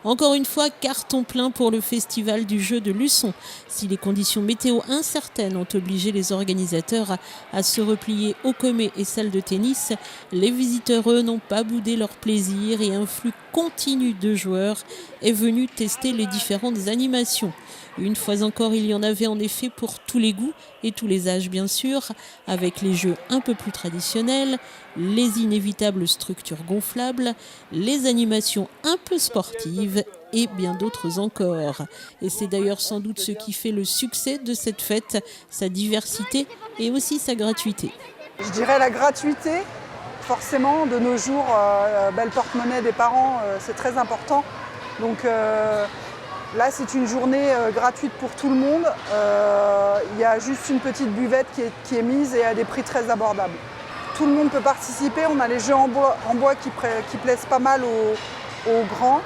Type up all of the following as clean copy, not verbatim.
Encore une fois, carton plein pour le festival du jeu de Luçon. Si les conditions météo incertaines ont obligé les organisateurs à se replier au Comet et salle de tennis, les visiteurs, eux, n'ont pas boudé leur plaisir et un flux continu de joueurs est venu tester les différentes animations. Une fois encore, il y en avait en effet pour tous les goûts et tous les âges bien sûr, avec les jeux un peu plus traditionnels, les inévitables structures gonflables, les animations un peu sportives et bien d'autres encore. Et c'est d'ailleurs sans doute ce qui fait le succès de cette fête, sa diversité et aussi sa gratuité. Je dirais la gratuité, forcément, de nos jours, le porte-monnaie des parents, c'est très important. Donc là, c'est une journée gratuite pour tout le monde. Il y a juste une petite buvette qui est mise et à des prix très abordables. Tout le monde peut participer. On a les jeux en bois qui plaisent pas mal aux grands.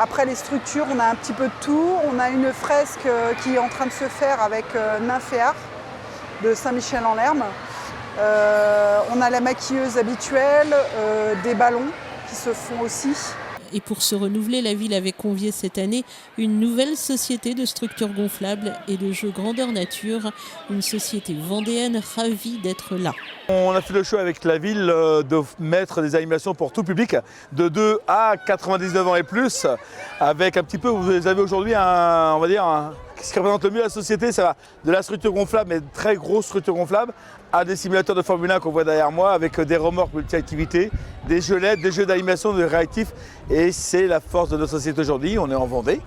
Après les structures, on a un petit peu de tout. On a une fresque qui est en train de se faire avec Nymphéard de Saint-Michel-en-Lerme. On a la maquilleuse habituelle, des ballons qui se font aussi. Et pour se renouveler, la ville avait convié cette année une nouvelle société de structures gonflables et de jeux grandeur nature, une société vendéenne ravie d'être là. On a fait le choix avec la ville de mettre des animations pour tout public, de 2 à 99 ans et plus, avec un petit peu, vous avez aujourd'hui on va dire, ce qui représente le mieux la société, ça va de la structure gonflable, mais très grosse structure gonflable, à des simulateurs de Formule 1 qu'on voit derrière moi, avec des remorques multi-activités, des jeux LED, des jeux d'animation, de réactifs. Et c'est la force de notre société aujourd'hui. On est en Vendée.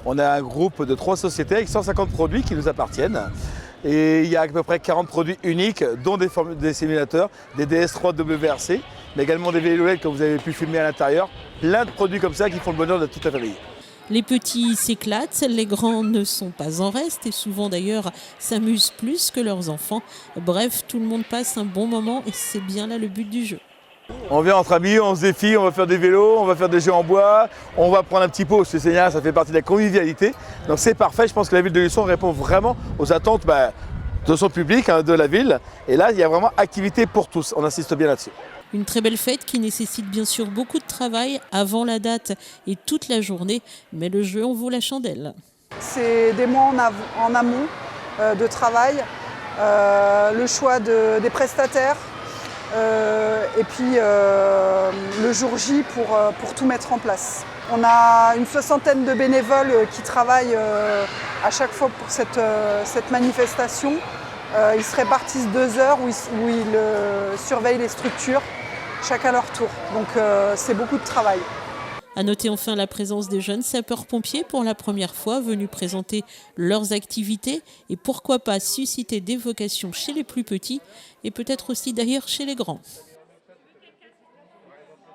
On a un groupe de 3 sociétés avec 150 produits qui nous appartiennent. Et il y a à peu près 40 produits uniques, dont des simulateurs, des DS3 WRC, mais également des vélos LED que vous avez pu filmer à l'intérieur. Plein de produits comme ça qui font le bonheur de toute la famille. Les petits s'éclatent, les grands ne sont pas en reste et souvent d'ailleurs s'amusent plus que leurs enfants. Bref, tout le monde passe un bon moment et c'est bien là le but du jeu. On vient entre amis, on se défie, on va faire des vélos, on va faire des jeux en bois, on va prendre un petit pot, c'est génial, ça fait partie de la convivialité. Donc c'est parfait, je pense que la ville de Luçon répond vraiment aux attentes de son public, de la ville. Et là, il y a vraiment activité pour tous, on insiste bien là-dessus. Une très belle fête qui nécessite bien sûr beaucoup de travail avant la date et toute la journée, mais le jeu en vaut la chandelle. C'est des mois en amont de travail, le choix des prestataires et puis le jour J pour tout mettre en place. On a une 60aine de bénévoles qui travaillent à chaque fois pour cette manifestation. Ils se répartissent 2 heures où ils surveillent les structures, chacun à leur tour. Donc c'est beaucoup de travail. À noter enfin la présence des jeunes sapeurs-pompiers pour la première fois venus présenter leurs activités et pourquoi pas susciter des vocations chez les plus petits et peut-être aussi d'ailleurs chez les grands.